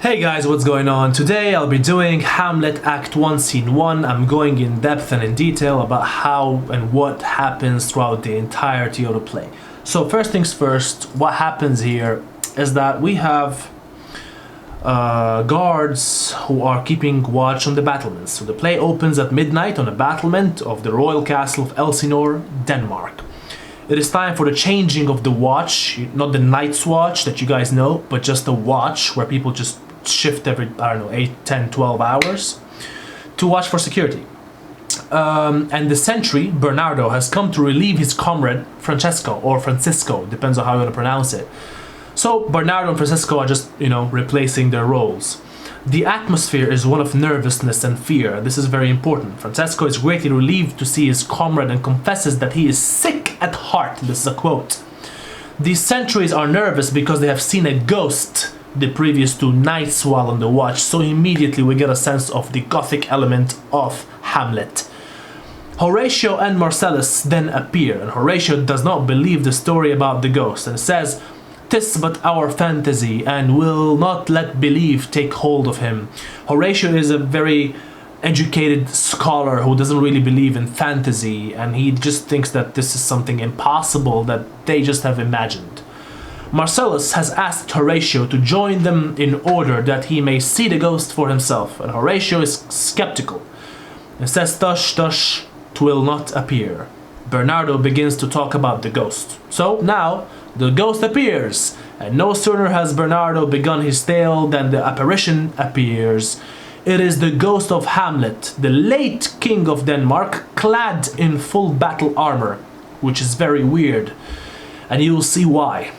Hey guys, what's going on? Today I'll be doing Hamlet Act 1 Scene 1. I'm going in depth and in detail about how and what happens throughout the entirety of the play. So first things first, what happens here is that we have guards who are keeping watch on the battlements. So the play opens at midnight on a battlement of the royal castle of Elsinore, Denmark. It is time for the changing of the watch, not the night's watch that you guys know, but just the watch where people just shift every, 8, 10, 12 hours to watch for security. And the sentry, Bernardo, has come to relieve his comrade, Francesco, or Francisco, depends on how you want to pronounce it. So Bernardo and Francisco are just, replacing their roles. The atmosphere is one of nervousness and fear. This is very important. Francesco is greatly relieved to see his comrade and confesses that he is sick at heart. This is a quote. These sentries are nervous because they have seen a ghost the previous 2 nights while on the watch, so immediately we get a sense of the gothic element of Hamlet. Horatio and Marcellus then appear, and Horatio does not believe the story about the ghost and says, "'Tis but our fantasy, and will not let belief take hold of him." Horatio is a very educated scholar who doesn't really believe in fantasy, and he just thinks that this is something impossible that they just have imagined. Marcellus has asked Horatio to join them in order that he may see the ghost for himself, and Horatio is skeptical and says, "Tush, tush, 'twill not appear." Bernardo begins to talk about the ghost. So now the ghost appears, and no sooner has Bernardo begun his tale than the apparition appears. It is the ghost of Hamlet, the late king of Denmark, clad in full battle armor, which is very weird, and you will see why.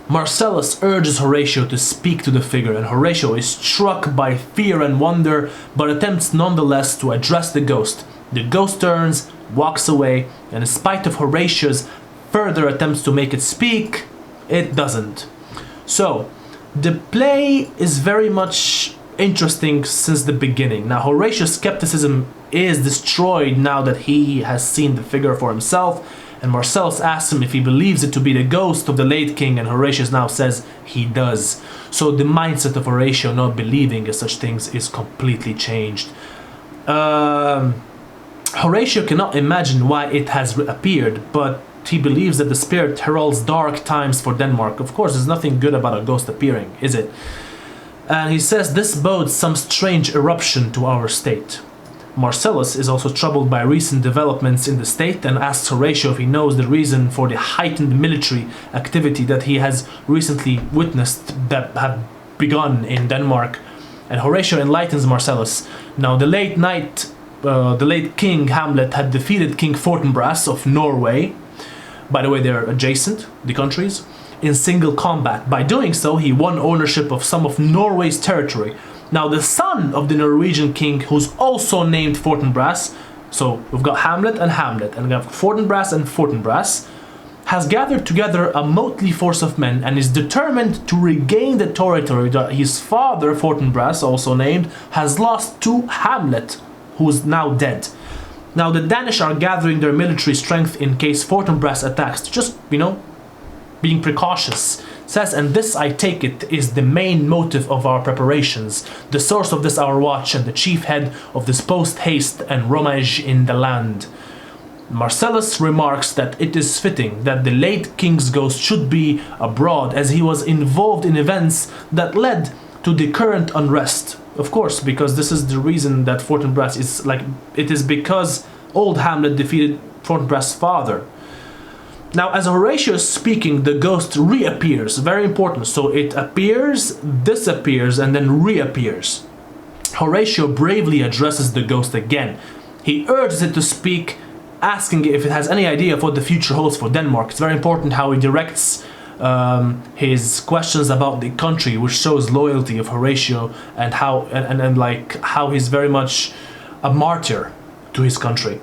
Marcellus urges Horatio to speak to the figure, and Horatio is struck by fear and wonder, but attempts nonetheless to address the ghost. The ghost turns, walks away, and in spite of Horatio's further attempts to make it speak, it doesn't. So, the play is very much interesting since the beginning. Now, Horatio's skepticism is destroyed now that he has seen the figure for himself, and Marcellus asks him if he believes it to be the ghost of the late king, and Horatio now says he does. So the mindset of Horatio not believing in such things is completely changed. Horatio cannot imagine why it has appeared, but he believes that the spirit heralds dark times for Denmark. Of course, there's nothing good about a ghost appearing, is it? And he says this bodes some strange eruption to our state. Marcellus is also troubled by recent developments in the state and asks Horatio if he knows the reason for the heightened military activity that he has recently witnessed that have begun in Denmark. And Horatio enlightens Marcellus. Now, the late King Hamlet had defeated King Fortinbras of Norway. By the way, they're adjacent, the countries, in single combat. By doing so, he won ownership of some of Norway's territory. Now, the son of the Norwegian king, who's also named Fortinbras, so we've got Hamlet, and we have Fortinbras and Fortinbras, has gathered together a motley force of men and is determined to regain the territory that his father, Fortinbras, also named, has lost to Hamlet, who is now dead. Now, the Danish are gathering their military strength in case Fortinbras attacks, just, being precautious. Says, and this, I take it, is the main motive of our preparations, the source of this our watch, and the chief head of this post-haste and romage in the land. Marcellus remarks that it is fitting that the late king's ghost should be abroad, as he was involved in events that led to the current unrest. Of course, because this is the reason that Fortinbras is it is because old Hamlet defeated Fortinbras' father. Now, as Horatio is speaking, the ghost reappears. Very important. So it appears, disappears, and then reappears. Horatio bravely addresses the ghost again. He urges it to speak, asking if it has any idea of what the future holds for Denmark. It's very important how he directs his questions about the country, which shows loyalty of Horatio and how he's very much a martyr to his country.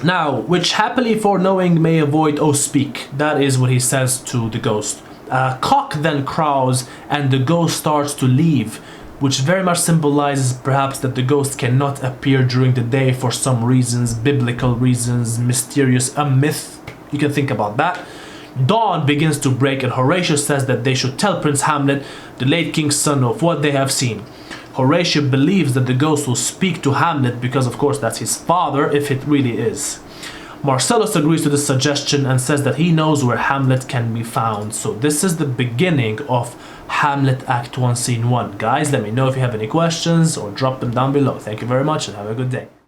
Now, which happily foreknowing may avoid, oh speak. That is what he says to the ghost. Cock then crows, and the ghost starts to leave, which very much symbolizes perhaps that the ghost cannot appear during the day for some reasons, biblical reasons, mysterious, a myth. You can think about that. Dawn begins to break and Horatio says that they should tell Prince Hamlet, the late king's son, of what they have seen. Horatio believes that the ghost will speak to Hamlet because of course that's his father if it really is. Marcellus agrees to this suggestion and says that he knows where Hamlet can be found. So this is the beginning of Hamlet Act 1 Scene 1. Guys, let me know if you have any questions or drop them down below. Thank you very much and have a good day.